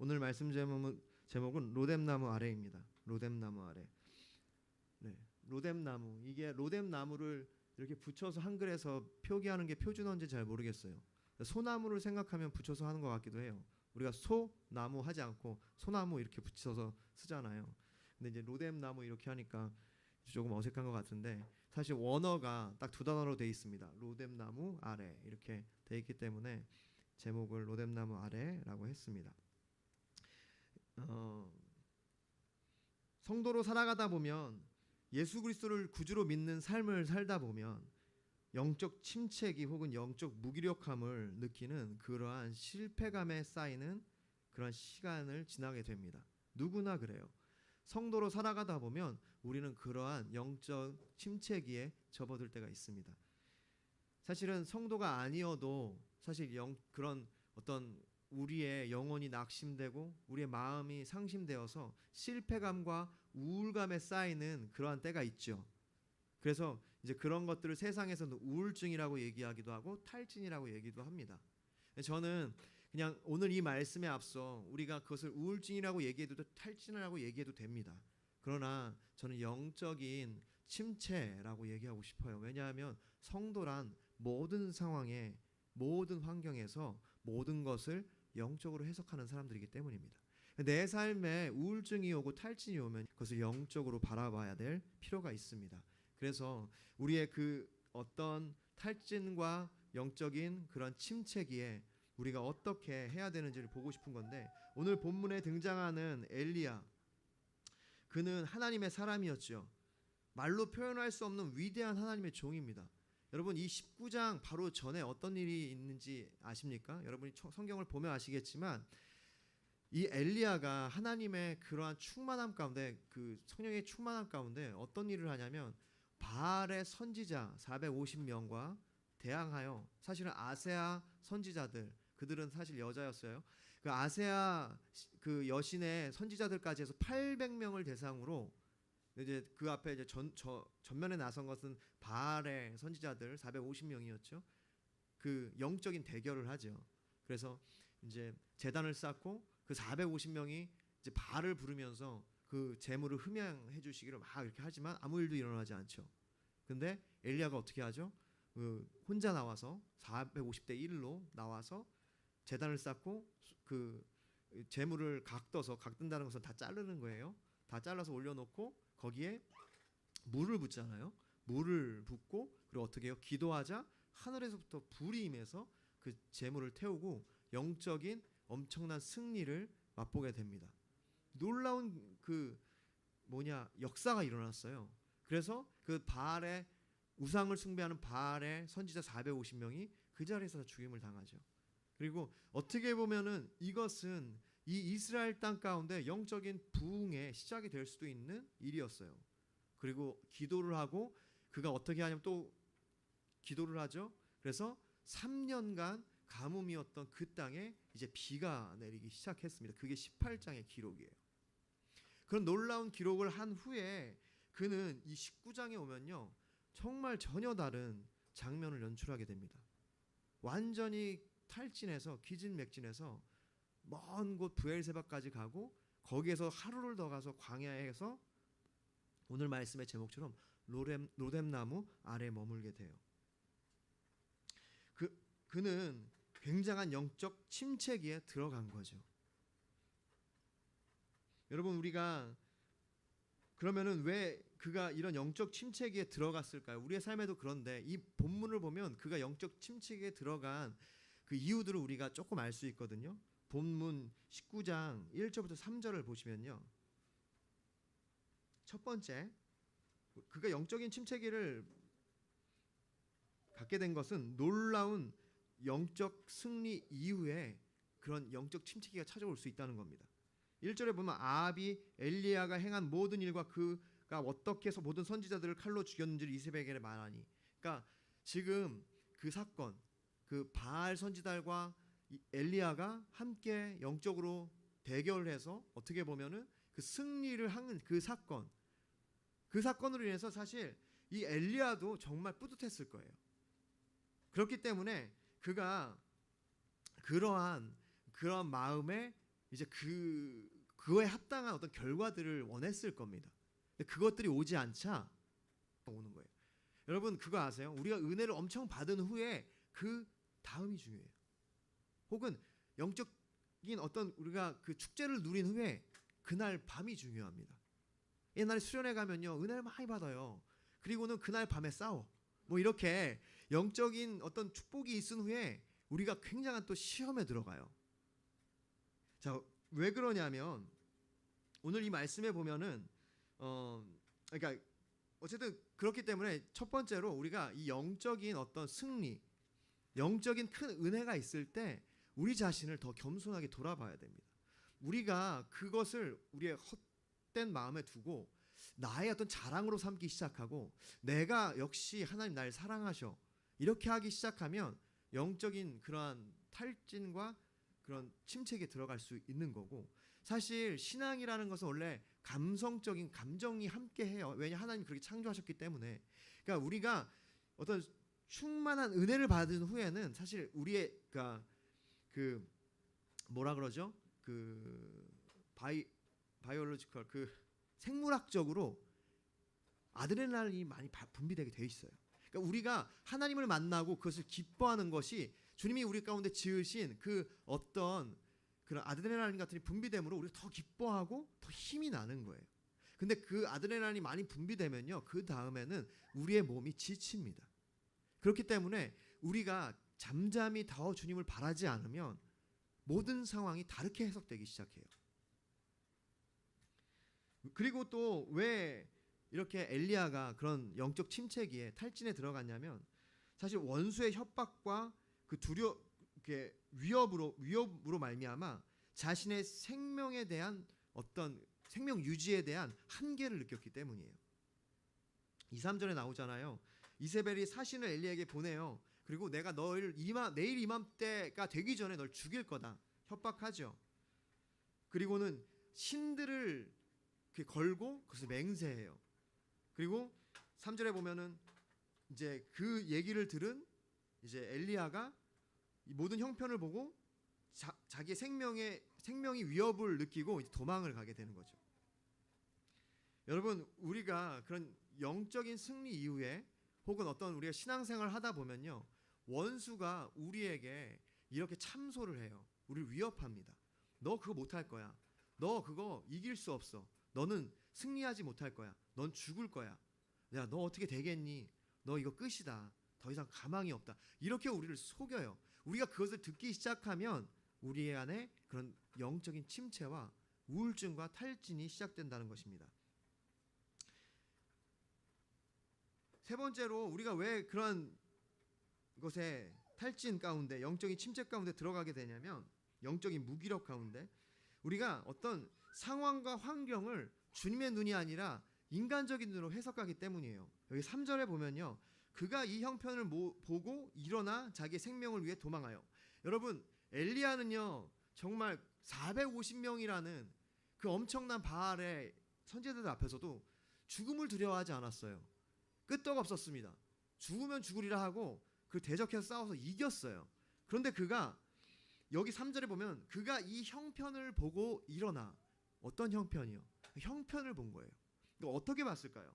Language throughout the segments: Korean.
오늘 말씀 제목은 로뎀나무 아래입니다. 로뎀나무 아래. 네, 로뎀나무. 이게 로뎀나무를 이렇게 붙여서 한글에서 표기하는 게 표준어인지 잘 모르겠어요. 소나무를 생각하면 붙여서 하는 것 같기도 해요. 우리가 소나무 하지 않고 소나무 이렇게 붙여서 쓰잖아요. 근데 이제 로뎀나무 이렇게 하니까 조금 어색한 것 같은데 사실 원어가 딱 두 단어로 돼 있습니다. 로뎀나무 아래 이렇게 돼 있기 때문에 제목을 로뎀나무 아래라고 했습니다. 성도로 살아가다 보면 예수 그리스도를 구주로 믿는 삶을 살다 보면 영적 침체기 혹은 영적 무기력함을 느끼는 그러한 실패감에 쌓이는 그런 시간을 지나게 됩니다. 누구나 그래요. 성도로 살아가다 보면 우리는 그러한 영적 침체기에 접어들 때가 있습니다. 사실은 성도가 아니어도 사실 그런 어떤 우리의 영혼이 낙심되고 우리의 마음이 상심되어서 실패감과 우울감에 쌓이는 그러한 때가 있죠. 그래서 이제 그런 것들을 세상에서는 우울증이라고 얘기하기도 하고 탈진이라고 얘기도 합니다. 저는 그냥 오늘 이 말씀에 앞서 우리가 그것을 우울증이라고 얘기해도 탈진이라고 얘기해도 됩니다. 그러나 저는 영적인 침체라고 얘기하고 싶어요. 왜냐하면 성도란 모든 상황에 모든 환경에서 모든 것을 영적으로 해석하는 사람들이기 때문입니다. 내 삶에 우울증이 오고 탈진이 오면 그것을 영적으로 바라봐야 될 필요가 있습니다. 그래서 우리의 그 어떤 탈진과 영적인 그런 침체기에 우리가 어떻게 해야 되는지를 보고 싶은 건데, 오늘 본문에 등장하는 엘리야, 그는 하나님의 사람이었죠. 말로 표현할 수 없는 위대한 하나님의 종입니다. 여러분, 이 19장 바로 전에 어떤 일이 있는지 아십니까? 여러분이 성경을 보면 아시겠지만 이 엘리야가 하나님의 그러한 충만함 가운데, 그 성령의 충만함 가운데 어떤 일을 하냐면 바알의 선지자 450명과 대항하여, 사실은 아세아 선지자들, 그들은 사실 여자였어요. 그 아세아 그 여신의 선지자들까지 해서 800명을 대상으로 이제 그 앞에 이제 전면에 나선 것은 바알의 선지자들 450명이었죠. 그 영적인 대결을 하죠. 그래서 이제 제단을 쌓고 그 450명이 이제 바알을 부르면서 그 재물을 흠양해 주시기를 막 이렇게 하지만 아무 일도 일어나지 않죠. 근데 엘리야가 어떻게 하죠? 혼자 나와서 450대 1로 나와서 제단을 쌓고 그 재물을 각든다는 것은 다 자르는 거예요. 다 잘라서 올려놓고 거기에 물을 붓잖아요. 물을 붓고 그리고 어떻게 해요? 기도하자 하늘에서부터 불이 임해서 그 재물을 태우고 영적인 엄청난 승리를 맛보게 됩니다. 놀라운 역사가 일어났어요. 그래서 그 바알의 우상을 숭배하는 바알의 선지자 450명이 그 자리에서 죽임을 당하죠. 그리고 어떻게 보면은 이것은 이 이스라엘 땅 가운데 영적인 부흥의 시작이 될 수도 있는 일이었어요. 그리고 기도를 하고 그가 어떻게 하냐면 또 기도를 하죠. 그래서 3년간 가뭄이었던 그 땅에 이제 비가 내리기 시작했습니다. 그게 18장의 기록이에요. 그런 놀라운 기록을 한 후에 그는 이 19장에 오면요, 정말 전혀 다른 장면을 연출하게 됩니다. 완전히 탈진해서 기진맥진해서 먼 곳 브엘세바까지 가고 거기에서 하루를 더 가서 광야에서 오늘 말씀의 제목처럼 로뎀나무 아래 머물게 돼요. 그는 굉장한 영적 침체기에 들어간 거죠. 여러분, 우리가 그러면은 왜 그가 이런 영적 침체기에 들어갔을까요? 우리의 삶에도 그런데 이 본문을 보면 그가 영적 침체기에 들어간 그 이유들을 우리가 조금 알 수 있거든요. 본문 19장 1절부터 3절을 보시면요, 첫 번째, 그가 영적인 침체기를 갖게 된 것은 놀라운 영적 승리 이후에 그런 영적 침체기가 찾아올 수 있다는 겁니다. 1절에 보면 아합이 엘리야가 행한 모든 일과 그가 어떻게 해서 모든 선지자들을 칼로 죽였는지를 이세벨에게 말하니, 그러니까 지금 그 사건, 그 바알 선지자들과 엘리야가 함께 영적으로 대결을 해서 어떻게 보면은 그 승리를 한 그 사건으로 인해서 사실 이 엘리야도 정말 뿌듯했을 거예요. 그렇기 때문에 그가 그런 마음에 이제 그거에 합당한 어떤 결과들을 원했을 겁니다. 근데 그것들이 오지 않자 오는 거예요. 여러분 그거 아세요? 우리가 은혜를 엄청 받은 후에 그 다음이 중요해요. 혹은 영적인 어떤 우리가 그 축제를 누린 후에 그날 밤이 중요합니다. 옛날에 수련회 가면요 은혜를 많이 받아요. 그리고는 그날 밤에 싸워. 뭐 이렇게 영적인 어떤 축복이 있은 후에 우리가 굉장한 또 시험에 들어가요. 자, 왜 그러냐면 오늘 이 말씀에 보면은 그러니까 어쨌든 그렇기 때문에 첫 번째로 우리가 이 영적인 어떤 승리, 영적인 큰 은혜가 있을 때 우리 자신을 더 겸손하게 돌아봐야 됩니다. 우리가 그것을 우리의 헛된 마음에 두고 나의 어떤 자랑으로 삼기 시작하고 내가 역시 하나님 날 사랑하셔 이렇게 하기 시작하면 영적인 그러한 탈진과 그런 침체에 들어갈 수 있는 거고, 사실 신앙이라는 것은 원래 감성적인 감정이 함께해요. 왜냐 하나님 그렇게 창조하셨기 때문에. 그러니까 우리가 어떤 충만한 은혜를 받은 후에는 사실 우리의 그러니까 그 뭐라 그러죠? 그 바이올로지컬 그 생물학적으로 아드레날린이 많이 분비되게 돼 있어요. 그러니까 우리가 하나님을 만나고 그것을 기뻐하는 것이 주님이 우리 가운데 지으신 그 어떤 그런 아드레날린 같은 분비됨으로 우리가 더 기뻐하고 더 힘이 나는 거예요. 근데 그 아드레날린이 많이 분비되면요, 그 다음에는 우리의 몸이 지칩니다. 그렇기 때문에 우리가 잠잠히 더 주님을 바라지 않으면 모든 상황이 다르게 해석되기 시작해요. 그리고 또 왜 이렇게 엘리야가 그런 영적 침체기에 탈진에 들어갔냐면, 사실 원수의 협박과 그 위협으로 말미암아 자신의 생명에 대한 어떤 생명 유지에 대한 한계를 느꼈기 때문이에요. 2, 3절에 나오잖아요. 이세벨이 사신을 엘리야에게 보내요. 그리고 내가 너를 내일 이맘때가 되기 전에 널 죽일 거다 협박하죠. 그리고는 신들을 걸고 그것을 맹세해요. 그리고 3절에 보면은 이제 그 얘기를 들은 이제 엘리야가 이 모든 형편을 보고 자기의 생명이 위협을 느끼고 이제 도망을 가게 되는 거죠. 여러분, 우리가 그런 영적인 승리 이후에 혹은 어떤 우리가 신앙생활을 하다 보면요, 원수가 우리에게 이렇게 참소를 해요. 우리를 위협합니다. 너 그거 못할 거야. 너 그거 이길 수 없어. 너는 승리하지 못할 거야. 넌 죽을 거야. 야, 너 어떻게 되겠니? 너 이거 끝이다. 더 이상 가망이 없다. 이렇게 우리를 속여요. 우리가 그것을 듣기 시작하면 우리 안에 그런 영적인 침체와 우울증과 탈진이 시작된다는 것입니다. 세 번째로 우리가 왜 그런 것에 탈진 가운데, 영적인 침체 가운데 들어가게 되냐면, 영적인 무기력 가운데 우리가 어떤 상황과 환경을 주님의 눈이 아니라 인간적인 눈으로 해석하기 때문이에요. 여기 3절에 보면요, 그가 이 형편을 보고 일어나 자기의 생명을 위해 도망하여. 여러분, 엘리야는요 정말 450명이라는 그 엄청난 바알의 선지자들 앞에서도 죽음을 두려워하지 않았어요. 끄떡 없었습니다. 죽으면 죽으리라 하고 그 대적해서 싸워서 이겼어요. 그런데 그가 여기 3절에 보면 그가 이 형편을 보고 일어나. 어떤 형편이요? 형편을 본 거예요. 그러니까 어떻게 봤을까요?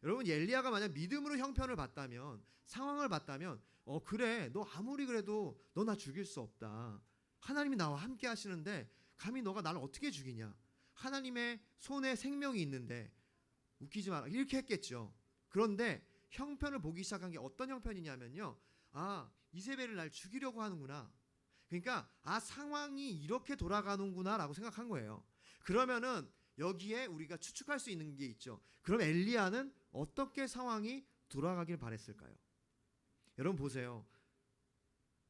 여러분, 엘리야가 만약 믿음으로 형편을 봤다면, 상황을 봤다면, 그래, 너 아무리 그래도 너 나 죽일 수 없다. 하나님이 나와 함께 하시는데 감히 너가 나를 어떻게 죽이냐. 하나님의 손에 생명이 있는데 웃기지 마라. 이렇게 했겠죠. 그런데 형편을 보기 시작한 게 어떤 형편이냐면요, 아, 이세벨을 날 죽이려고 하는구나. 그러니까 상황이 이렇게 돌아가는구나 라고 생각한 거예요. 그러면은 여기에 우리가 추측할 수 있는 게 있죠. 그럼 엘리야는 어떻게 상황이 돌아가길 바랬을까요? 여러분 보세요.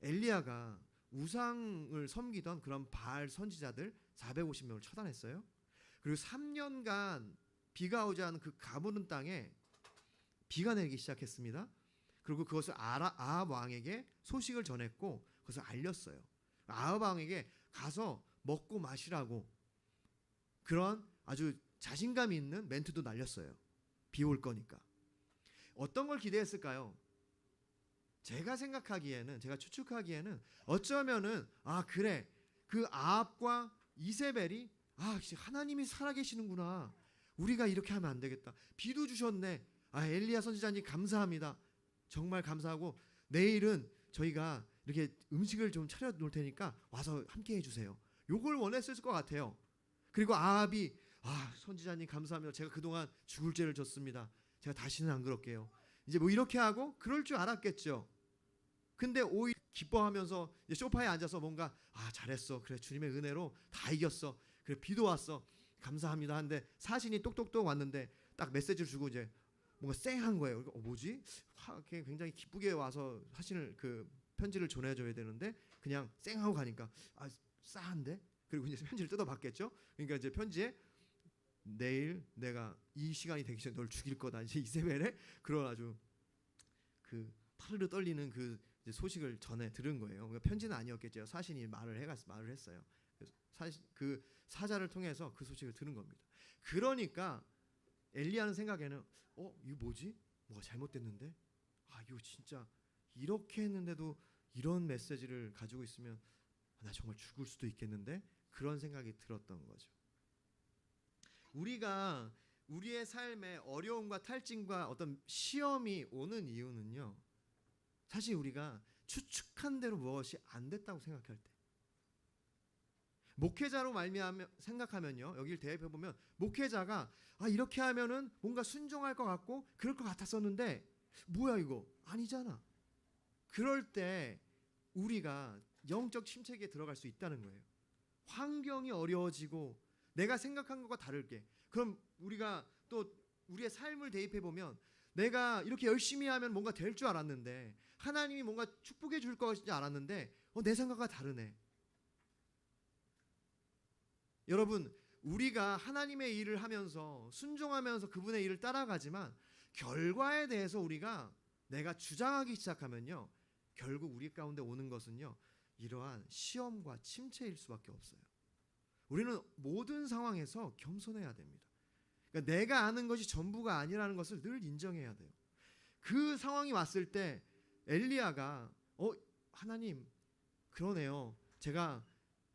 엘리야가 우상을 섬기던 그런 바알 선지자들 450명을 처단했어요. 그리고 3년간 비가 오지 않은 그 가무른 땅에 비가 내리기 시작했습니다. 그리고 그것을 아합 왕에게 소식을 전했고 그것을 알렸어요. 아합 왕에게 가서 먹고 마시라고 그런 아주 자신감 있는 멘트도 날렸어요. 비 올 거니까. 어떤 걸 기대했을까요? 제가 추측하기에는 어쩌면은 그래, 그 아합과 이세벨이 하나님이 살아계시는구나. 우리가 이렇게 하면 안 되겠다. 비도 주셨네. 엘리야 선지자님 감사합니다. 정말 감사하고 내일은 저희가 이렇게 음식을 좀 차려 놓을 테니까 와서 함께 해주세요. 요걸 원했을 것 같아요. 그리고 아합이 선지자님 감사합니다. 제가 그동안 죽을 죄를 졌습니다. 제가 다시는 안 그럴게요. 이제 뭐 이렇게 하고 그럴 줄 알았겠죠. 근데 오히려 기뻐하면서 이제 소파에 앉아서 뭔가 잘했어. 그래 주님의 은혜로 다 이겼어. 그래 비도 왔어. 감사합니다. 한데 사신이 똑똑똑 왔는데 딱 메시지를 주고 이제 뭔가 쌩한 거예요. 뭐지? 굉장히 기쁘게 와서 사신을 그 편지를 전해줘야 되는데 그냥 쌩하고 가니까 싸한데? 그리고 이제 편지를 뜯어봤겠죠. 그러니까 이제 편지에 내일 내가 이 시간이 되기 전에 널 죽일 거다. 이제 이세벨의 그런 아주 그 파르르 떨리는 그 이제 소식을 전해 들은 거예요. 그러니까 편지는 아니었겠죠. 사신이 말을 했어요. 그 사자를 통해서 그 소식을 들은 겁니다. 그러니까 엘리야는 생각에는 이거 뭐지? 뭐가 잘못됐는데? 이거 진짜 이렇게 했는데도 이런 메시지를 가지고 있으면 나 정말 죽을 수도 있겠는데? 그런 생각이 들었던 거죠. 우리가 우리의 삶에 어려움과 탈진과 어떤 시험이 오는 이유는요. 사실 우리가 추측한 대로 무엇이 안 됐다고 생각할 때. 목회자로 말미암아 생각하면요. 여기를 대입해 보면 목회자가 이렇게 하면은 뭔가 순종할 것 같고 그럴 것 같았었는데 뭐야 이거 아니잖아. 그럴 때 우리가 영적 침체기에 들어갈 수 있다는 거예요. 환경이 어려워지고 내가 생각한 것과 다르게. 그럼 우리가 또 우리의 삶을 대입해 보면 내가 이렇게 열심히 하면 뭔가 될 줄 알았는데 하나님이 뭔가 축복해 줄 것인지 알았는데 내 생각과 다르네. 여러분 우리가 하나님의 일을 하면서 순종하면서 그분의 일을 따라가지만 결과에 대해서 우리가 내가 주장하기 시작하면요. 결국 우리 가운데 오는 것은요. 이러한 시험과 침체일 수밖에 없어요. 우리는 모든 상황에서 겸손해야 됩니다. 그러니까 내가 아는 것이 전부가 아니라는 것을 늘 인정해야 돼요. 그 상황이 왔을 때 엘리야가 하나님 그러네요. 제가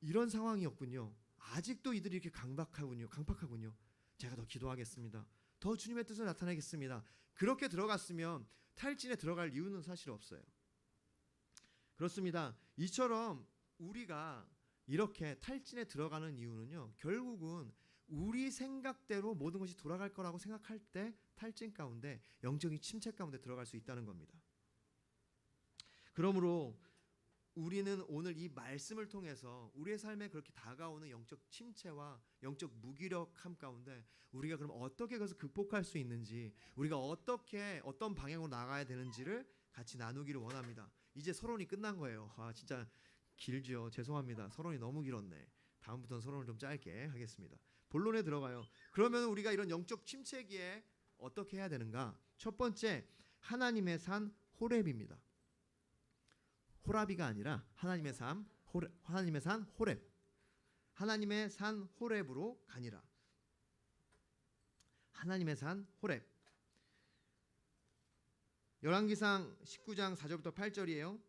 이런 상황이었군요. 아직도 이들이 이렇게 강팍하군요. 제가 더 기도하겠습니다. 더 주님의 뜻을 나타내겠습니다. 그렇게 들어갔으면 탈진에 들어갈 이유는 사실 없어요. 그렇습니다. 이처럼 우리가 이렇게 탈진에 들어가는 이유는요. 결국은 우리 생각대로 모든 것이 돌아갈 거라고 생각할 때 탈진 가운데 영적인 침체 가운데 들어갈 수 있다는 겁니다. 그러므로 우리는 오늘 이 말씀을 통해서 우리의 삶에 그렇게 다가오는 영적 침체와 영적 무기력함 가운데 우리가 그럼 어떻게 그것을 극복할 수 있는지, 우리가 어떻게 어떤 방향으로 나가야 되는지를 같이 나누기를 원합니다. 이제 서론이 끝난 거예요. 진짜 길죠. 죄송합니다. 서론이 너무 길었네. 다음부터는 서론을 좀 짧게 하겠습니다. 본론에 들어가요. 그러면 우리가 이런 영적 침체기에 어떻게 해야 되는가? 첫 번째, 하나님의 산 호렙입니다. 호라비가 아니라 하나님의 산 호렙. 하나님의 산 호렙으로 가니라. 하나님의 산 호렙. 열왕기상 19장 4절부터 8절이에요.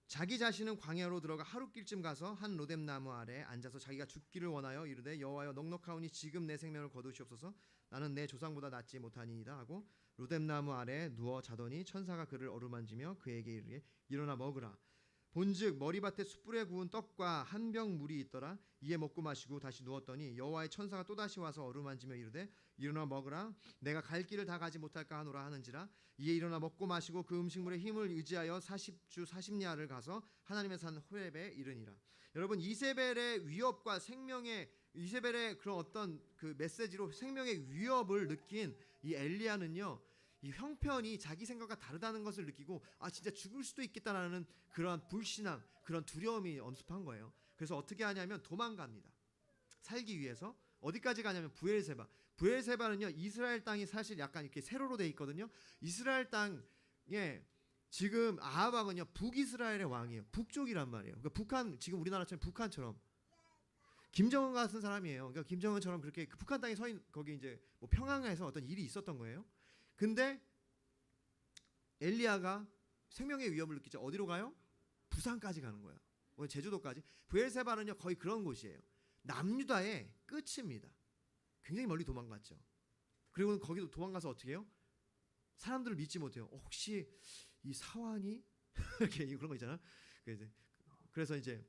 자기 자신은 광야로 들어가 하룻길쯤 가서 한 로뎀나무 아래 앉아서 자기가 죽기를 원하여 이르되 여호와여 넉넉하오니 지금 내 생명을 거두시옵소서. 나는 내 조상보다 낫지 못하니이다 하고 로뎀나무 아래 누워 자더니 천사가 그를 어루만지며 그에게 이르되 일어나 먹으라. 본즉 머리밭에 숯불에 구운 떡과 한 병 물이 있더라. 이에 먹고 마시고 다시 누웠더니 여호와의 천사가 또다시 와서 어루만지며 이르되 일어나 먹으라. 내가 갈 길을 다 가지 못할까 하노라 하는지라. 이에 일어나 먹고 마시고 그 음식물의 힘을 의지하여 40주 40야를 가서 하나님의 산 호렙에 이르니라. 여러분, 이세벨의 위협과 이세벨의 그런 어떤 그 메시지로 생명의 위협을 느낀 이 엘리야는요, 이 형편이 자기 생각과 다르다는 것을 느끼고 진짜 죽을 수도 있겠다라는 그런 불신앙, 그런 두려움이 엄습한 거예요. 그래서 어떻게 하냐면 도망갑니다. 살기 위해서. 어디까지 가냐면 브엘세바. 브엘세바는요, 이스라엘 땅이 사실 약간 이렇게 세로로 돼 있거든요. 이스라엘 땅에 지금 아합 왕은요, 북이스라엘의 왕이에요. 북쪽이란 말이에요. 그러니까 북한, 지금 우리나라처럼 북한처럼 김정은 같은 사람이에요. 그러니까 김정은처럼 그렇게 그 북한 땅에 서 있는, 거기 이제 뭐 평양에서 어떤 일이 있었던 거예요. 근데 엘리야가 생명의 위협을 느끼죠. 어디로 가요? 부산까지 가는 거야. 제주도까지. 브엘세바는요, 거의 그런 곳이에요. 남유다의 끝입니다. 굉장히 멀리 도망갔죠. 그리고 거기도 도망가서 어떻게 해요? 사람들을 믿지 못해요. 혹시 이 사환이 이렇게 그런 거 있잖아. 그래서 이제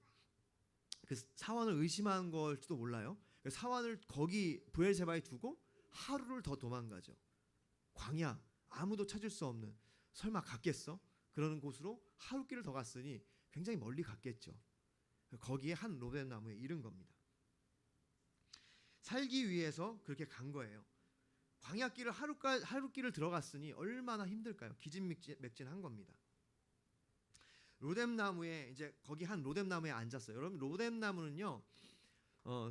그 사환을 의심한 걸지도 몰라요. 사환을 거기 브엘세바에 두고 하루를 더 도망가죠. 광야, 아무도 찾을 수 없는, 설마 갔겠어? 그러는 곳으로 하루길을 더 갔으니 굉장히 멀리 갔겠죠. 거기에 한 로뎀 나무에 이른 겁니다. 살기 위해서 그렇게 간 거예요. 광야길을 하루길을 들어갔으니 얼마나 힘들까요? 기진맥진한 겁니다. 로뎀 나무에 이제 거기 한 로뎀 나무에 앉았어요. 여러분 로뎀 나무는요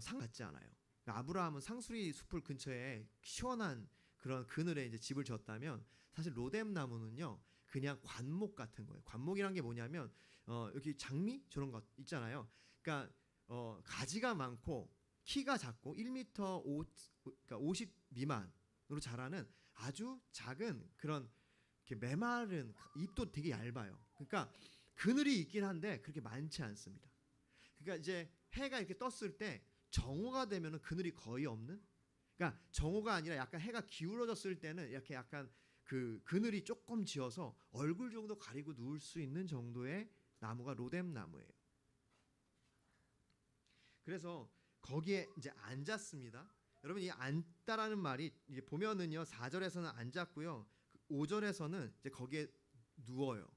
상 같지 않아요. 아브라함은 상수리 숲을 근처에 시원한 그런 그늘에 이제 집을 졌다면 사실 로뎀 나무는요 그냥 관목 같은 거예요. 관목이란 게 뭐냐면 여기 장미 저런 것 있잖아요. 그러니까 가지가 많고 키가 작고 1m 그러니까 50 미만으로 자라는 아주 작은 그런 이렇게 메마른 잎도 되게 얇아요. 그러니까 그늘이 있긴 한데 그렇게 많지 않습니다. 그러니까 이제 해가 이렇게 떴을 때 정오가 되면은 그늘이 거의 없는. 그러니까 정오가 아니라 약간 해가 기울어졌을 때는 이렇게 약간 그 그늘이 조금 지어서 얼굴 정도 가리고 누울 수 있는 정도의 나무가 로뎀 나무예요. 그래서 거기에 이제 앉았습니다. 여러분 이 앉다라는 말이 이제 보면은요 4절에서는 앉았고요 5절에서는 이제 거기에 누워요.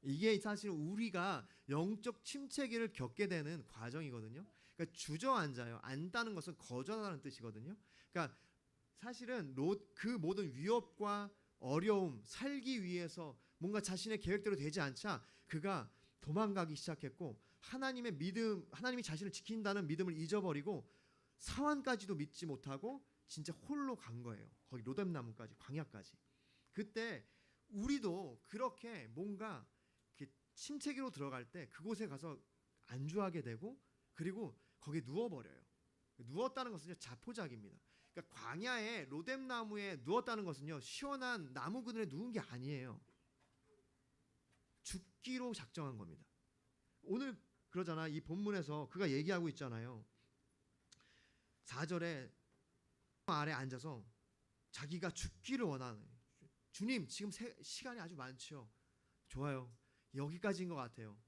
이게 사실 우리가 영적 침체기를 겪게 되는 과정이거든요. 그러니까 주저앉아요. 앉다는 것은 거절하는 뜻이거든요. 그러니까 사실은 그 모든 위협과 어려움, 살기 위해서 뭔가 자신의 계획대로 되지 않자 그가 도망가기 시작했고 하나님의 믿음, 하나님이 자신을 지킨다는 믿음을 잊어버리고 사환까지도 믿지 못하고 진짜 홀로 간 거예요. 거기 로뎀 나무까지, 광야까지. 그때 우리도 그렇게 뭔가 침체기로 들어갈 때 그곳에 가서 안주하게 되고 그리고 거기에 누워버려요. 누웠다는 것은요 자포자기입니다. 그러니까 광야에 로뎀 나무에 누웠다는 것은요 시원한 나무 그늘에 누운 게 아니에요. 죽기로 작정한 겁니다. 오늘 그러잖아. 이 본문에서 그가 얘기하고 있잖아요. 4절에 아래 앉아서 자기가 죽기를 원하는 주님 지금 시간이 아주 많죠. 좋아요. 여기까지인 것 같아요.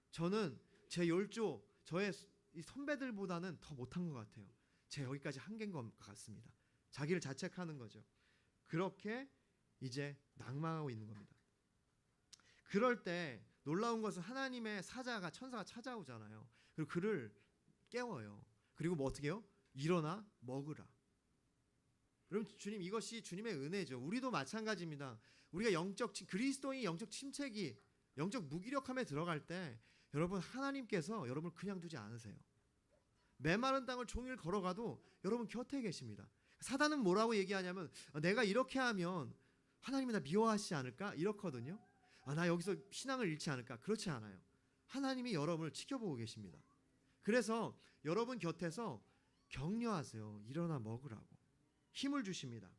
저는 제 열조 저의 이 선배들보다는 더 못한 것 같아요. 제 여기까지 한계인 것 같습니다. 자기를 자책하는 거죠. 그렇게 이제 낭망하고 있는 겁니다. 그럴 때 놀라운 것은 하나님의 천사가 찾아오잖아요. 그리고 그를 깨워요. 그리고 뭐 어떻게 해요? 일어나 먹으라. 여러분 주님 이것이 주님의 은혜죠. 우리도 마찬가지입니다. 우리가 그리스도인이 영적 침체기 영적 무기력함에 들어갈 때 여러분 하나님께서 여러분을 그냥 두지 않으세요. 메마른 땅을 종일 걸어가도 여러분 곁에 계십니다. 사단은 뭐라고 얘기하냐면 내가 이렇게 하면 하나님이 나 미워하시지 않을까? 이렇거든요. 나 여기서 신앙을 잃지 않을까? 그렇지 않아요. 하나님이 여러분을 지켜보고 계십니다. 그래서 여러분 곁에서 격려하세요. 일어나 먹으라고 힘을 주십니다.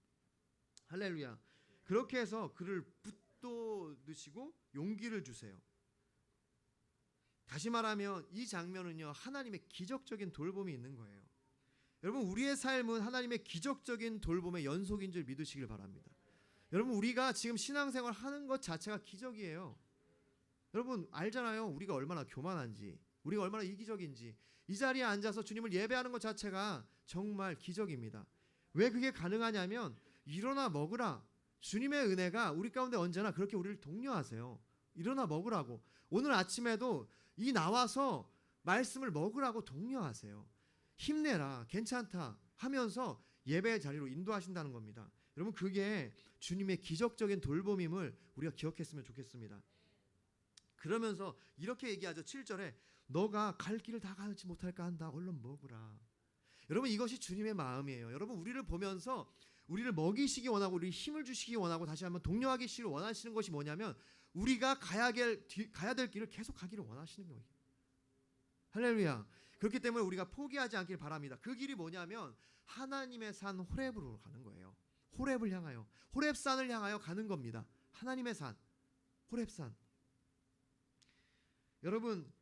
할렐루야. 그렇게 해서 그를 붙돋으시고 용기를 주세요. 다시 말하면 이 장면은요 하나님의 기적적인 돌봄이 있는 거예요. 여러분 우리의 삶은 하나님의 기적적인 돌봄의 연속인 줄 믿으시길 바랍니다. 여러분 우리가 지금 신앙생활 하는 것 자체가 기적이에요. 여러분 알잖아요. 우리가 얼마나 교만한지 우리가 얼마나 이기적인지. 이 자리에 앉아서 주님을 예배하는 것 자체가 정말 기적입니다. 왜 그게 가능하냐면 일어나 먹으라. 주님의 은혜가 우리 가운데 언제나 그렇게 우리를 독려하세요. 일어나 먹으라고. 오늘 아침에도 이 나와서 말씀을 먹으라고 독려하세요. 힘내라 괜찮다 하면서 예배의 자리로 인도하신다는 겁니다. 여러분 그게 주님의 기적적인 돌봄임을 우리가 기억했으면 좋겠습니다. 그러면서 이렇게 얘기하죠. 7절에 너가 갈 길을 다 가지 못할까 한다. 얼른 먹으라. 여러분 이것이 주님의 마음이에요. 여러분 우리를 보면서 우리를 먹이시기 원하고 우리 힘을 주시기 원하고 다시 한번 독려하시기를 원하시는 것이 뭐냐면 우리가 가야 될 길을 계속 가기를 원하시는 거예요. 할렐루야. 그렇기 때문에 우리가 포기하지 않길 바랍니다. 그 길이 뭐냐면 하나님의 산 호렙으로 가는 거예요. 호렙을 향하여 호렙산을 향하여 가는 겁니다. 하나님의 산 호렙산. 여러분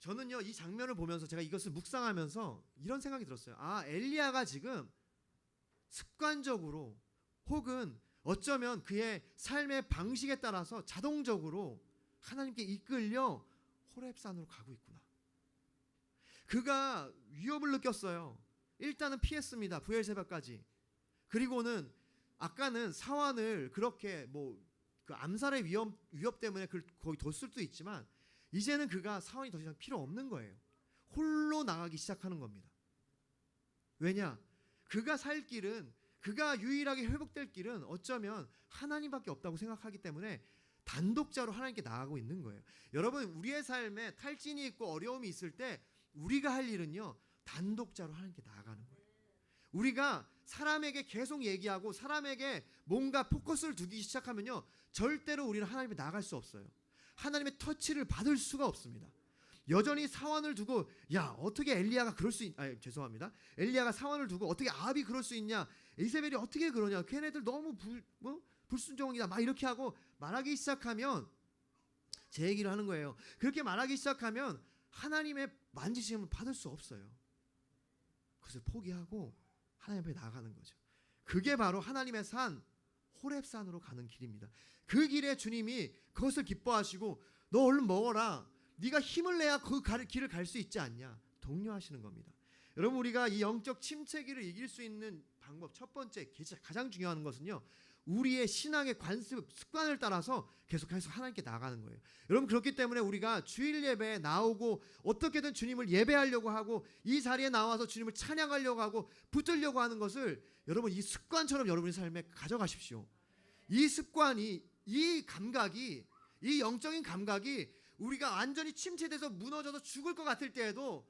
저는요 이 장면을 보면서 제가 이것을 묵상하면서 이런 생각이 들었어요. 아, 엘리야가 지금 습관적으로 혹은 어쩌면 그의 삶의 방식에 따라서 자동적으로 하나님께 이끌려 호렙산으로 가고 있구나. 그가 위협을 느꼈어요. 일단은 피했습니다. 부엘세바까지. 그리고는 아까는 사환을 그렇게 그 암살의 위협 때문에 그걸 거기 뒀을 수도 있지만 이제는 그가 사환이 더 이상 필요 없는 거예요. 홀로 나가기 시작하는 겁니다. 왜냐? 그가 살 길은, 그가 유일하게 회복될 길은 어쩌면 하나님밖에 없다고 생각하기 때문에 단독자로 하나님께 나아가고 있는 거예요. 여러분, 우리의 삶에 탈진이 있고 어려움이 있을 때 우리가 할 일은요 단독자로 하나님께 나아가는 거예요. 우리가 사람에게 계속 얘기하고 사람에게 뭔가 포커스를 두기 시작하면요 절대로 우리는 하나님께 나아갈 수 없어요. 하나님의 터치를 받을 수가 없습니다. 여전히 사환을 두고 야 어떻게 엘리야가 그럴 수 죄송합니다. 엘리야가 사환을 두고 어떻게 아합이 그럴 수 있냐, 이세벨이 어떻게 그러냐, 걔네들 너무 불순종이다 막 이렇게 하고 말하기 시작하면 제 얘기를 하는 거예요. 그렇게 말하기 시작하면 하나님의 만지심을 받을 수 없어요. 그것을 포기하고 하나님 앞에 나아가는 거죠. 그게 바로 하나님의 산 호렙산으로 가는 길입니다. 그 길에 주님이 그것을 기뻐하시고 너 얼른 먹어라, 네가 힘을 내야 그 길을 갈 수 있지 않냐 독려하시는 겁니다. 여러분, 우리가 이 영적 침체기를 이길 수 있는 방법 첫 번째 가장 중요한 것은요 우리의 신앙의 관습 습관을 따라서 계속해서 하나님께 나아가는 거예요. 여러분, 그렇기 때문에 우리가 주일 예배에 나오고 어떻게든 주님을 예배하려고 하고 이 자리에 나와서 주님을 찬양하려고 하고 붙들려고 하는 것을 여러분 이 습관처럼 여러분의 삶에 가져가십시오. 이 습관이, 이 감각이, 이 영적인 감각이 우리가 완전히 침체돼서 무너져서 죽을 것 같을 때에도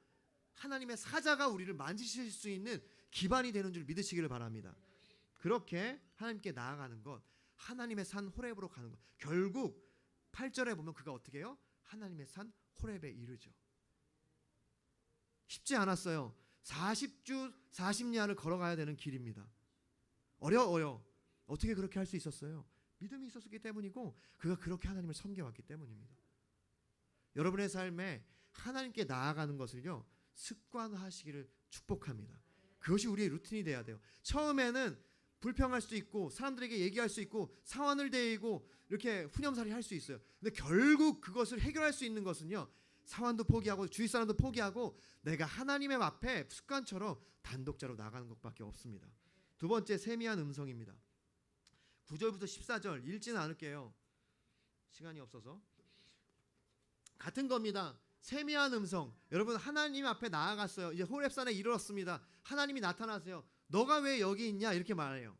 하나님의 사자가 우리를 만지실 수 있는 기반이 되는 줄 믿으시기를 바랍니다. 그렇게 하나님께 나아가는 것, 하나님의 산 호렙으로 가는 것, 결국 8절에 보면 그가 어떻게 해요? 하나님의 산 호렙에 이르죠. 쉽지 않았어요. 40주 40야를 걸어가야 되는 길입니다. 어려워요. 어떻게 그렇게 할 수 있었어요? 믿음이 있었기 때문이고 그가 그렇게 하나님을 섬겨왔기 때문입니다. 여러분의 삶에 하나님께 나아가는 것을요 습관화하시기를 축복합니다. 그것이 우리의 루틴이 돼야 돼요. 처음에는 불평할 수도 있고 사람들에게 얘기할 수 있고 사환을 대이고 이렇게 푸념살이 할 수 있어요. 근데 결국 그것을 해결할 수 있는 것은요 사환도 포기하고 주위 사람도 포기하고 내가 하나님의 앞에 습관처럼 단독자로 나가는 것밖에 없습니다. 두 번째, 세미한 음성입니다. 9절부터 14절 읽지는 않을게요. 시간이 없어서. 같은 겁니다. 세미한 음성. 여러분, 하나님 앞에 나아갔어요. 이제 호렙산에 이르렀습니다. 하나님이 나타나세요. 너가 왜 여기 있냐 이렇게 말해요.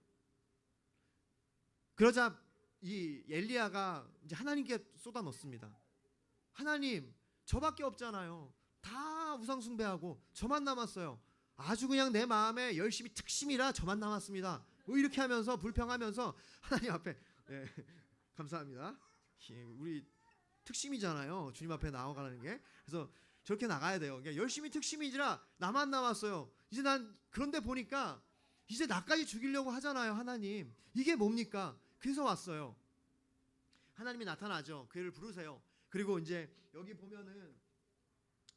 그러자 이 엘리야가 이제 하나님께 쏟아 넣습니다. 하나님, 저밖에 없잖아요. 다 우상 숭배하고 저만 남았어요. 아주 그냥 내 마음에 열심히 특심이라 저만 남았습니다. 뭐 이렇게 하면서 불평하면서 하나님 앞에 감사합니다. 우리 특심이잖아요. 주님 앞에 나아가는 게. 그래서 저렇게 나가야 돼요. 그러니까 열심히 특심이지라 나만 남았어요. 이제 난 그런데 보니까 이제 나까지 죽이려고 하잖아요. 하나님, 이게 뭡니까? 그래서 왔어요. 하나님이 나타나죠. 그를 부르세요. 그리고 이제 여기 보면은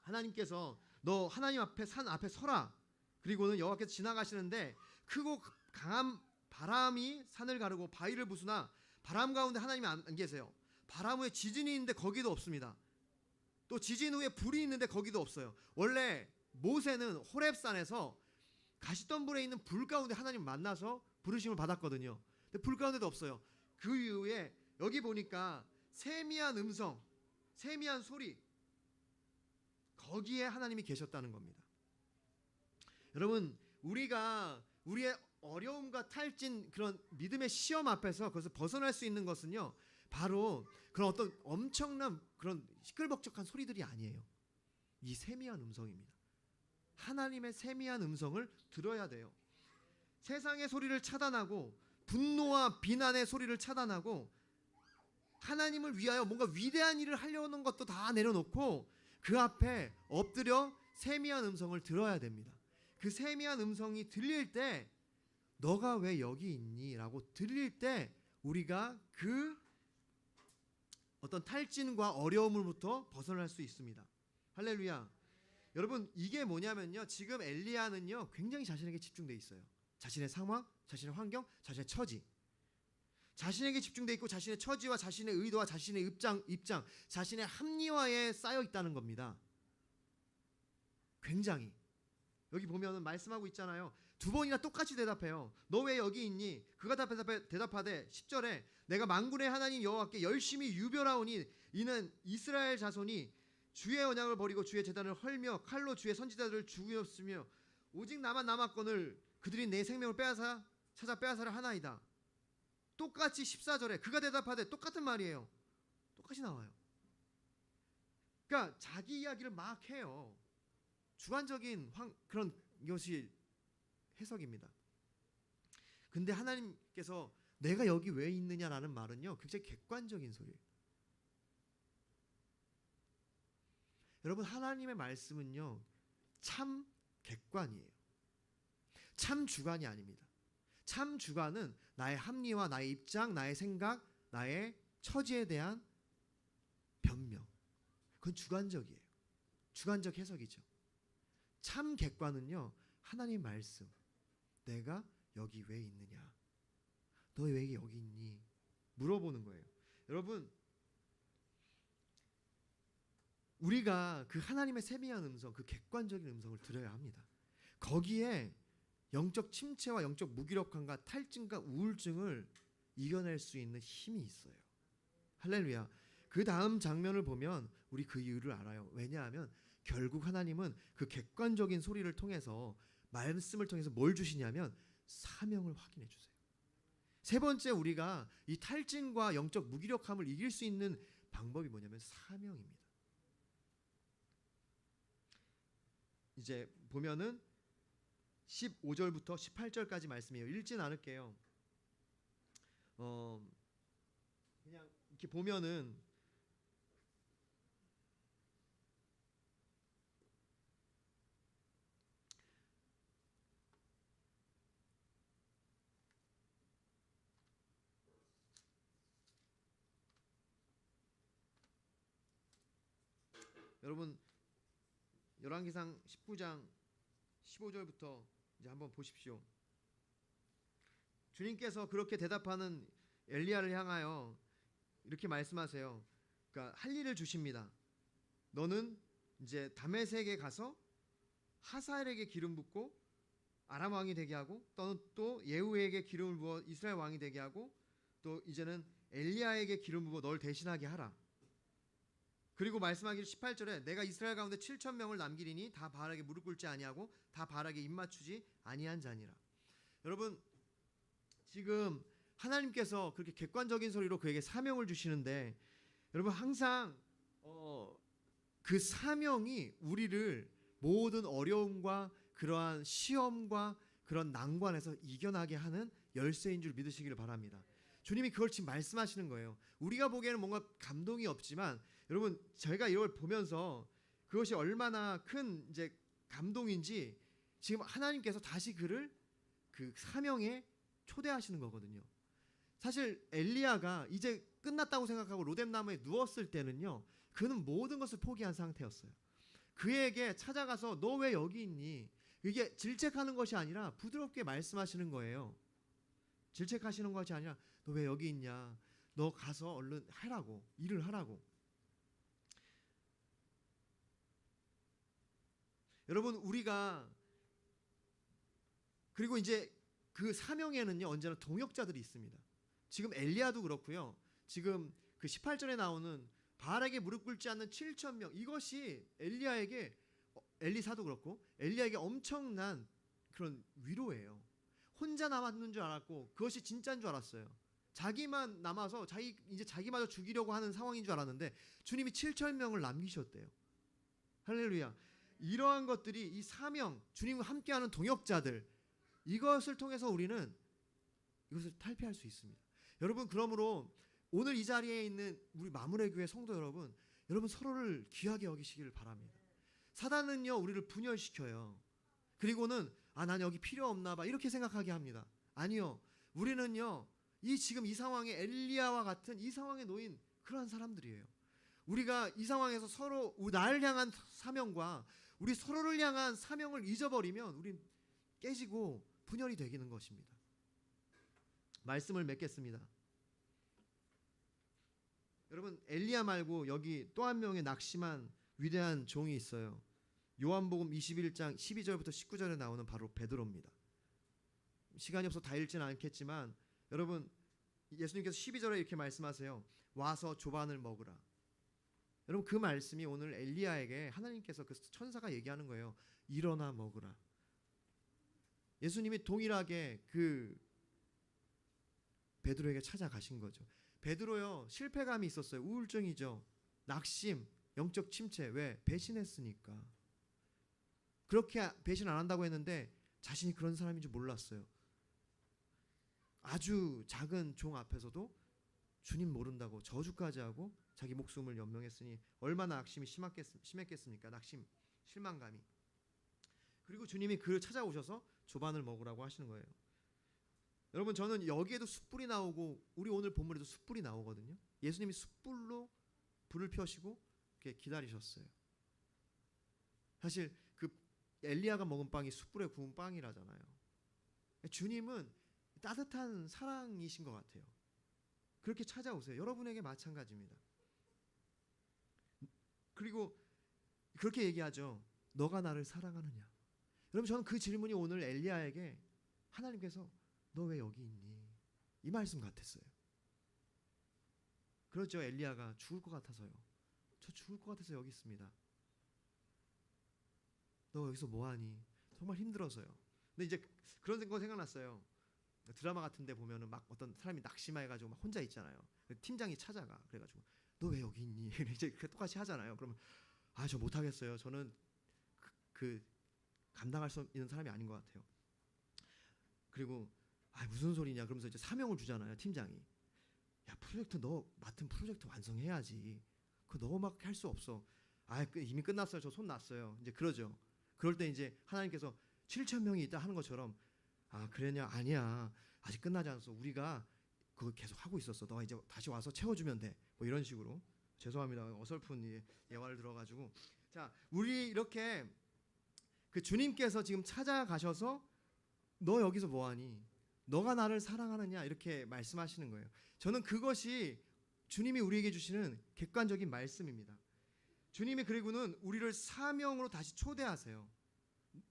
하나님께서 너 하나님 앞에 산 앞에 서라. 그리고는 여호와께서 지나가시는데 크고 강한 바람이 산을 가르고 바위를 부수나 바람 가운데 하나님이 안 계세요. 바람 후에 지진이 있는데 거기도 없습니다. 또 지진 후에 불이 있는데 거기도 없어요. 원래 모세는 호렙산에서 가시덤불에 있는 불 가운데 하나님 만나서 부르심을 받았거든요. 근데 불 가운데도 없어요. 그 이후에 여기 보니까 세미한 음성, 세미한 소리, 거기에 하나님이 계셨다는 겁니다. 여러분, 우리가 우리의 어려움과 탈진, 그런 믿음의 시험 앞에서 그것을 벗어날 수 있는 것은요 바로 그런 어떤 엄청난 그런 시끌벅적한 소리들이 아니에요. 이 세미한 음성입니다. 하나님의 세미한 음성을 들어야 돼요. 세상의 소리를 차단하고 분노와 비난의 소리를 차단하고 하나님을 위하여 뭔가 위대한 일을 하려는 것도 다 내려놓고 그 앞에 엎드려 세미한 음성을 들어야 됩니다. 그 세미한 음성이 들릴 때 너가 왜 여기 있니? 라고 들릴 때 우리가 그 어떤 탈진과 어려움으로부터 벗어날 수 있습니다. 할렐루야. 여러분 이게 뭐냐면요. 지금 엘리야는요. 굉장히 자신에게 집중돼 있어요. 자신의 상황, 자신의 환경, 자신의 처지. 자신에게 집중돼 있고 자신의 처지와 자신의 의도와 자신의 입장, 자신의 합리화에 쌓여 있다는 겁니다. 굉장히. 여기 보면은 말씀하고 있잖아요. 두 번이나 똑같이 대답해요. 너 왜 여기 있니? 그가 대답하되 10절에 내가 만군의 하나님 여호와께 열심히 유별하오니 이는 이스라엘 자손이 주의 언약을 버리고 주의 제단을 헐며 칼로 주의 선지자들을 죽였으며 오직 나만 남았거늘 그들이 내 생명을 찾아 빼앗아를 하나이다. 똑같이 14절에 그가 대답하되 똑같은 말이에요. 똑같이 나와요. 그러니까 자기 이야기를 막 해요. 주관적인 그런 것이 해석입니다. 근데 하나님께서 내가 여기 왜 있느냐라는 말은요. 굉장히 객관적인 소리예요. 여러분 하나님의 말씀은요. 참 객관이에요. 참 주관이 아닙니다. 참 주관은 나의 합리화, 나의 입장, 나의 생각, 나의 처지에 대한 변명. 그건 주관적이에요. 주관적 해석이죠. 참 객관은요. 하나님 말씀. 내가 여기 왜 있느냐? 너 왜 여기 있니? 물어보는 거예요. 여러분 우리가 그 하나님의 세미한 음성, 그 객관적인 음성을 들어야 합니다. 거기에 영적 침체와 영적 무기력함과 탈증과 우울증을 이겨낼 수 있는 힘이 있어요. 할렐루야. 그 다음 장면을 보면 우리 그 이유를 알아요. 왜냐하면 결국 하나님은 그 객관적인 소리를 통해서 말씀을 통해서 뭘 주시냐면 사명을 확인해 주세요. 세 번째 우리가 이 탈진과 영적 무기력함을 이길 수 있는 방법이 뭐냐면 사명입니다. 이제 보면은 15절부터 18절까지 말씀이에요. 읽진 않을게요. 그냥 이렇게 보면은 여러분 열왕기상 19장 15절부터 이제 한번 보십시오. 주님께서 그렇게 대답하는 엘리야를 향하여 이렇게 말씀하세요. 그러니까 할 일을 주십니다. 너는 이제 다메섹에 가서 하사엘에게 기름 붓고 아람 왕이 되게 하고 또 예후에게 기름을 부어 이스라엘 왕이 되게 하고 또 이제는 엘리야에게 기름 부어 널 대신하게 하라. 그리고 말씀하기를 18절에 내가 이스라엘 가운데 7천 명을 남기리니 다 바알에게 무릎 꿇지 아니하고 다 바알에게 입 맞추지 아니한 자니라. 여러분 지금 하나님께서 그렇게 객관적인 소리로 그에게 사명을 주시는데 여러분 항상 그 사명이 우리를 모든 어려움과 그러한 시험과 그런 난관에서 이겨나게 하는 열쇠인 줄 믿으시기를 바랍니다. 주님이 그걸 지금 말씀하시는 거예요. 우리가 보기에는 뭔가 감동이 없지만 여러분 저희가 이걸 보면서 그것이 얼마나 큰 이제 감동인지 지금 하나님께서 다시 그를 그 사명에 초대하시는 거거든요. 사실 엘리야가 이제 끝났다고 생각하고 로뎀나무에 누웠을 때는요. 그는 모든 것을 포기한 상태였어요. 그에게 찾아가서 너 왜 여기 있니? 이게 질책하는 것이 아니라 부드럽게 말씀하시는 거예요. 질책하시는 것이 아니라 너 왜 여기 있냐? 너 가서 얼른 하라고. 일을 하라고. 여러분 우리가 그리고 이제 그 사명에는요 언제나 동역자들이 있습니다. 지금 엘리야도 그렇고요. 지금 그 18절에 나오는 바알에게 무릎 꿇지 않는 7천 명 이것이 엘리야에게 엘리사도 그렇고 엘리야에게 엄청난 그런 위로예요. 혼자 남았는 줄 알았고 그것이 진짜인 줄 알았어요. 자기만 남아서 자기마저 죽이려고 하는 상황인 줄 알았는데 주님이 7천 명을 남기셨대요. 할렐루야. 이러한 것들이 이 사명, 주님과 함께하는 동역자들 이것을 통해서 우리는 이것을 탈피할 수 있습니다. 여러분 그러므로 오늘 이 자리에 있는 우리 마무리 교회 성도 여러분 서로를 귀하게 여기시기를 바랍니다. 사단은요 우리를 분열시켜요. 그리고는 난 여기 필요 없나 봐 이렇게 생각하게 합니다. 아니요. 우리는요 지금 이 상황에 엘리야와 같은 이 상황에 놓인 그러한 사람들이에요. 우리가 이 상황에서 서로 나를 향한 사명과 우리 서로를 향한 사명을 잊어버리면 우린 깨지고 분열이 되기는 것입니다. 말씀을 맺겠습니다. 여러분, 엘리야 말고 여기 또 한 명의 낙심한 위대한 종이 있어요. 요한복음 21장 12절부터 19절에 나오는 바로 베드로입니다. 시간이 없어 다 읽지는 않겠지만 여러분, 예수님께서 12절에 이렇게 말씀하세요. 와서 조반을 먹으라. 여러분, 그 말씀이 오늘 엘리야에게 하나님께서 그 천사가 얘기하는 거예요. 일어나 먹으라. 예수님이 동일하게 그 베드로에게 찾아가신 거죠. 베드로요, 실패감이 있었어요. 우울증이죠. 낙심, 영적 침체. 왜? 배신했으니까. 그렇게 배신 안 한다고 했는데 자신이 그런 사람인 줄 몰랐어요. 아주 작은 종 앞에서도 주님 모른다고 저주까지 하고 자기 목숨을 연명했으니 얼마나 낙심이 심했겠습니까? 낙심, 실망감이. 그리고 주님이 그를 찾아오셔서 조반을 먹으라고 하시는 거예요. 여러분, 저는 여기에도 숯불이 나오고 우리 오늘 본문에도 숯불이 나오거든요. 예수님이 숯불로 불을 펴시고 이렇게 기다리셨어요. 사실 그 엘리야가 먹은 빵이 숯불에 구운 빵이라잖아요. 주님은 따뜻한 사랑이신 것 같아요. 그렇게 찾아오세요. 여러분에게 마찬가지입니다. 그리고 그렇게 얘기하죠. 너가 나를 사랑하느냐. 여러분, 저는 그 질문이 오늘 엘리야에게 하나님께서 너 왜 여기 있니? 이 말씀 같았어요. 그렇죠. 엘리야가 죽을 것 같아서요. 저 죽을 것 같아서 여기 있습니다. 너 여기서 뭐하니? 정말 힘들어서요. 근데 이제 그런 거 생각났어요. 드라마 같은 데 보면은 막 어떤 사람이 낙심해가지고 막 혼자 있잖아요. 팀장이 찾아가. 그래가지고 너 왜 여기 있니? 이제 똑같이 하잖아요. 그러면 저 못하겠어요. 저는 그 감당할 수 있는 사람이 아닌 것 같아요. 그리고 무슨 소리냐 그러면서 이제 사명을 주잖아요. 팀장이. 야, 프로젝트 너 맡은 프로젝트 완성해야지. 그거 너 막 할 수 없어. 이미 끝났어요. 저 손 났어요. 이제 그러죠. 그럴 때 이제 하나님께서 7,000명이 있다 하는 것처럼 그러냐? 아니야. 아직 끝나지 않았어. 우리가 그거 계속 하고 있었어. 너 이제 다시 와서 채워주면 돼. 뭐 이런 식으로. 죄송합니다. 어설픈 예화를 들어가지고. 자, 우리 이렇게 그 주님께서 지금 찾아가셔서 너 여기서 뭐하니? 너가 나를 사랑하느냐? 이렇게 말씀하시는 거예요. 저는 그것이 주님이 우리에게 주시는 객관적인 말씀입니다. 주님이 그리고는 우리를 사명으로 다시 초대하세요.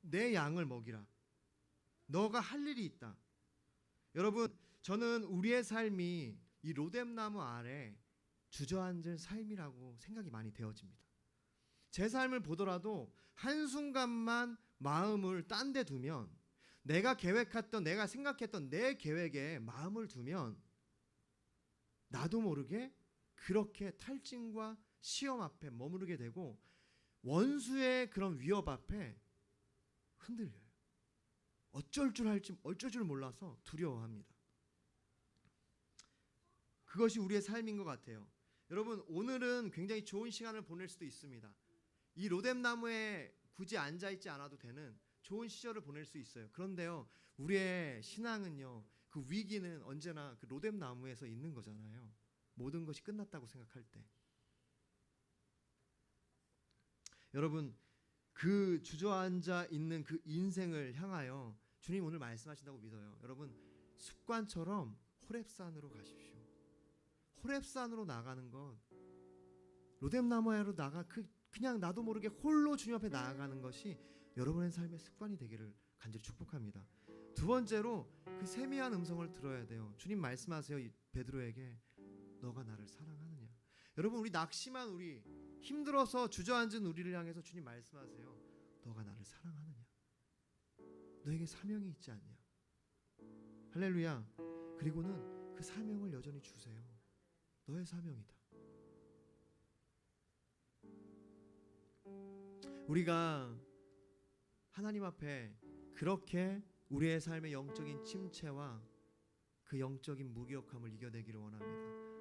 내 양을 먹이라. 너가 할 일이 있다. 여러분, 저는 우리의 삶이 이 로뎀나무 아래 주저앉은 삶이라고 생각이 많이 되어집니다. 제 삶을 보더라도 한순간만 마음을 딴 데 두면, 내가 계획했던, 내가 생각했던 내 계획에 마음을 두면 나도 모르게 그렇게 탈진과 시험 앞에 머무르게 되고 원수의 그런 위협 앞에 흔들려요. 어쩔 줄 몰라서 두려워합니다. 그것이 우리의 삶인 것 같아요. 여러분, 오늘은 굉장히 좋은 시간을 보낼 수도 있습니다. 이 로뎀나무에 굳이 앉아있지 않아도 되는 좋은 시절을 보낼 수 있어요. 그런데요, 우리의 신앙은요, 그 위기는 언제나 그 로뎀나무에서 있는 거잖아요. 모든 것이 끝났다고 생각할 때. 여러분, 그 주저앉아 있는 그 인생을 향하여 주님 오늘 말씀하신다고 믿어요. 여러분, 습관처럼 호렙산으로 가십시오. 호렙산으로 나가는 것, 로뎀나무로 그냥 나도 모르게 홀로 주님 앞에 나아가는 것이 여러분의 삶의 습관이 되기를 간절히 축복합니다. 두 번째로 그 세미한 음성을 들어야 돼요. 주님 말씀하세요. 베드로에게 너가 나를 사랑하느냐. 여러분, 우리 낙심한 우리, 힘들어서 주저앉은 우리를 향해서 주님 말씀하세요. 너가 나를 사랑하느냐. 너에게 사명이 있지 않냐. 할렐루야. 그리고는 그 사명을 여전히 주세요. 너의 사명이다. 우리가 하나님 앞에 그렇게 우리의 삶의 영적인 침체와 그 영적인 무기력함을 이겨내기를 원합니다.